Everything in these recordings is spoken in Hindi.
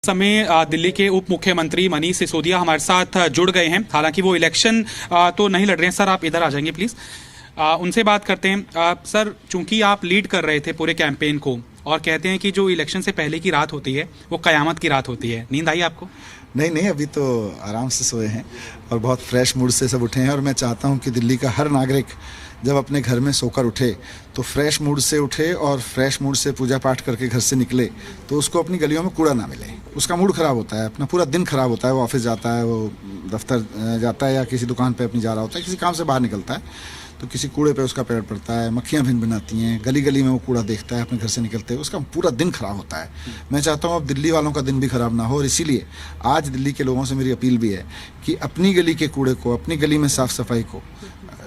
समय दिल्ली के उप मुख्यमंत्री मनीष सिसोदिया हमारे साथ जुड़ गए हैं। हालांकि वो इलेक्शन तो नहीं लड़ रहे हैं। सर, आप इधर आ जाएंगे प्लीज। उनसे बात करते हैं। सर, चूंकि आप लीड कर रहे थे पूरे कैंपेन को और कहते हैं कि जो इलेक्शन से पहले की रात होती है वो कयामत की रात होती है, नींद आई आपको? नहीं, अभी तो आराम से सोए हैं और बहुत फ्रेश मूड से सब उठे हैं। और मैं चाहता हूं कि दिल्ली का हर नागरिक जब अपने घर में सोकर उठे तो फ्रेश मूड से उठे और फ्रेश मूड से पूजा पाठ करके घर से निकले तो उसको अपनी गलियों में कूड़ा ना मिले। उसका मूड खराब होता है, अपना पूरा दिन खराब होता है। वो ऑफिस जाता है, वो दफ्तर जाता है या किसी दुकान पे अपनी जा रहा होता है, किसी काम से बाहर निकलता है तो किसी कूड़े पे उसका पैर पड़ता है, मक्खियाँ भिनभिनाती हैं, गली गली में वो कूड़ा देखता है अपने घर से निकलते हुए, उसका पूरा दिन खराब होता है। मैं चाहता हूँ अब दिल्ली वालों का दिन भी खराब ना हो और इसीलिए आज दिल्ली के लोगों से मेरी अपील भी है कि अपनी गली के कूड़े को, अपनी गली में साफ सफाई को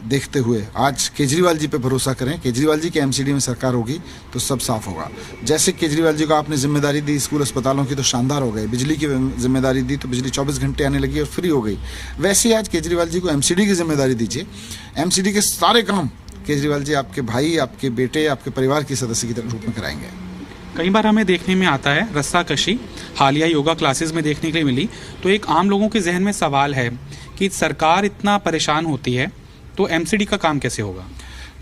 देखते हुए आज केजरीवाल जी पे भरोसा करें। केजरीवाल जी के एमसीडी में सरकार होगी तो सब साफ होगा। जैसे केजरीवाल जी को आपने जिम्मेदारी दी स्कूल अस्पतालों की तो शानदार हो गए, बिजली की जिम्मेदारी दी तो बिजली 24 घंटे आने लगी और फ्री हो गई। वैसे ही आज केजरीवाल जी को एमसीडी की जिम्मेदारी दीजिए। एमसीडी के सारे काम केजरीवाल जी आपके भाई, आपके बेटे, आपके परिवार के सदस्य की रूप में कराएंगे। कई बार हमें देखने में आता है रस्साकशी, हालिया योगा क्लासेस में देखने के लिए मिली। तो एक आम लोगों के जहन में सवाल है कि सरकार इतना परेशान होती है तो एमसीडी का काम कैसे होगा?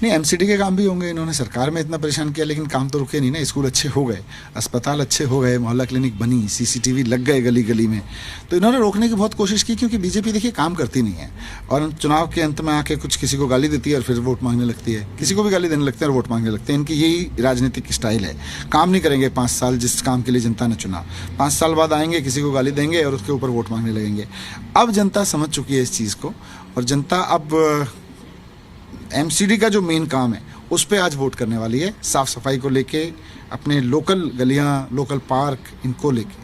नहीं, एमसीडी के काम भी होंगे। इन्होंने सरकार में इतना परेशान किया लेकिन काम तो रुके नहीं ना। स्कूल अच्छे हो गए, अस्पताल अच्छे हो गए, मोहल्ला क्लिनिक बनी, सीसीटीवी लग गए गली गली में। तो इन्होंने रोकने की बहुत कोशिश की क्योंकि बीजेपी देखिए काम करती नहीं है और चुनाव के अंत में आके कुछ किसी को गाली देती है और फिर वोट मांगने लगती है, किसी को भी गाली देने लगते हैं और वोट मांगने लगते हैं। इनकी यही राजनीतिक स्टाइल है। काम नहीं करेंगे 5 साल जिस काम के लिए जनता ने चुना, 5 साल बाद आएंगे, किसी को गाली देंगे और उसके ऊपर वोट मांगने लगेंगे। अब जनता समझ चुकी है इस चीज़ को और जनता अब एमसीडी का जो मेन काम है उस पे आज वोट करने वाली है। साफ सफाई को लेके, अपने लोकल गलियां, लोकल पार्क, इनको लेके।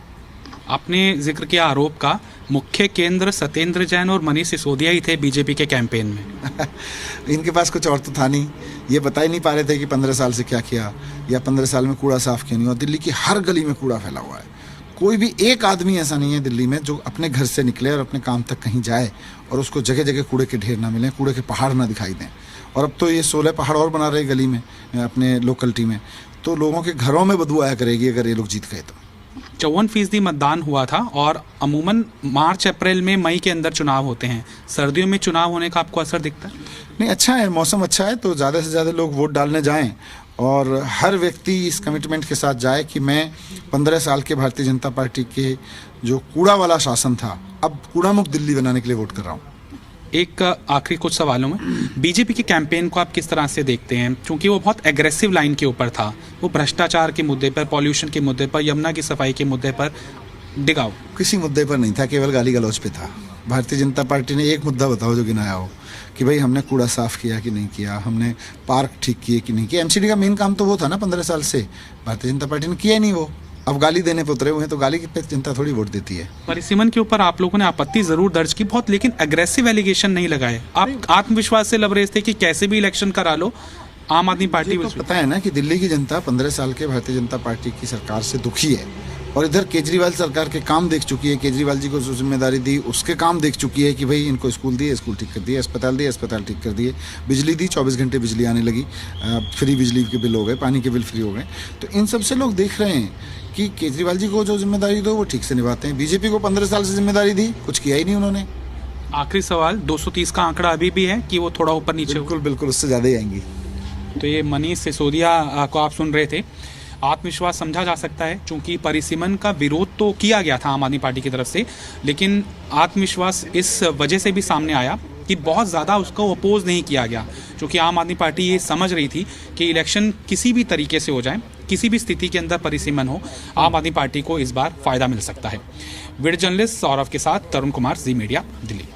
आपने जिक्र किया आरोप का, मुख्य केंद्र सत्येंद्र जैन और मनीष सिसोदिया ही थे बीजेपी के कैंपेन में। इनके पास कुछ और तो था नहीं। ये बता ही नहीं पा रहे थे कि 15 साल से क्या किया या 15 साल में कूड़ा साफ क्यों नहीं हुआ। दिल्ली की हर गली में कूड़ा फैला हुआ है। कोई भी एक आदमी ऐसा नहीं है दिल्ली में जो अपने घर से निकले और अपने काम तक कहीं जाए और उसको जगह जगह कूड़े के ढेर ना मिले, कूड़े के पहाड़ ना दिखाई दें। और अब तो ये 16 पहाड़ और बना रहे गली में, अपने लोकलिटी में, तो लोगों के घरों में बदबू आया करेगी अगर ये लोग जीत गए तो। 54% मतदान हुआ था और अमूमन मार्च अप्रैल में, मई के अंदर चुनाव होते हैं। सर्दियों में चुनाव होने का आपको असर दिखता है? नहीं, अच्छा है, मौसम अच्छा है तो ज़्यादा से ज़्यादा लोग वोट डालने जाएं और हर व्यक्ति इस कमिटमेंट के साथ जाए कि मैं 15 साल के भारतीय जनता पार्टी के जो कूड़ा वाला शासन था अब कूड़ा मुक्त दिल्ली बनाने के लिए वोट कर रहा हूँ। एक आखिरी कुछ सवालों में, बीजेपी के कैंपेन को आप किस तरह से देखते हैं? क्योंकि वो बहुत एग्रेसिव लाइन के ऊपर था। वो भ्रष्टाचार के मुद्दे पर, पॉल्यूशन के मुद्दे पर, यमुना की सफाई के मुद्दे पर डिगाओ। किसी मुद्दे पर नहीं था, केवल गाली गलौज पे था। भारतीय जनता पार्टी ने एक मुद्दा बताओ जो गिनाया हो कि भाई हमने कूड़ा साफ किया कि नहीं किया, हमने पार्क ठीक किए कि नहीं किया। एमसीडी का मेन काम तो वो था ना 15 साल से। भारतीय जनता पार्टी ने किया ही नहीं वो। अब गाली देने पे उतरे हुए हैं तो गाली पे जनता थोड़ी वोट देती है। परिसीमन के ऊपर आप लोगों ने आपत्ति जरूर दर्ज की बहुत, लेकिन एग्रेसिव एलिगेशन नहीं लगाए। आप आत्मविश्वास से लबरेज थे कि कैसे भी इलेक्शन करा लो आम आदमी पार्टी। तो पता है ना कि दिल्ली की जनता 15 साल के भारतीय जनता पार्टी की सरकार से दुखी है और इधर केजरीवाल सरकार के काम देख चुकी है। केजरीवाल जी को जो जिम्मेदारी दी उसके काम देख चुकी है कि भाई इनको स्कूल दिए, स्कूल ठीक कर दिए, अस्पताल दिए, अस्पताल ठीक कर दिए, बिजली दी, 24 घंटे बिजली आने लगी, फ्री बिजली के बिल हो गए, पानी के बिल फ्री हो गए। तो इन सब से लोग देख रहे हैं कि केजरीवाल जी को जो जिम्मेदारी दो वो ठीक से निभाते हैं। बीजेपी को 15 साल से जिम्मेदारी दी, कुछ किया ही नहीं उन्होंने। आखिरी सवाल, 230 का आंकड़ा अभी भी है कि वो थोड़ा ऊपर नीचे? बिल्कुल उससे ज़्यादा ही आएंगी। तो ये मनीष सिसोदिया को आप सुन रहे थे। आत्मविश्वास समझा जा सकता है क्योंकि परिसीमन का विरोध तो किया गया था आम आदमी पार्टी की तरफ से, लेकिन आत्मविश्वास इस वजह से भी सामने आया कि बहुत ज़्यादा उसको अपोज नहीं किया गया, क्योंकि आम आदमी पार्टी ये समझ रही थी कि इलेक्शन किसी भी तरीके से हो जाए, किसी भी स्थिति के अंदर परिसीमन हो, आम आदमी पार्टी को इस बार फायदा मिल सकता है। वीडियो जर्नलिस्ट सौरभ के साथ तरुण कुमार, जी मीडिया, दिल्ली।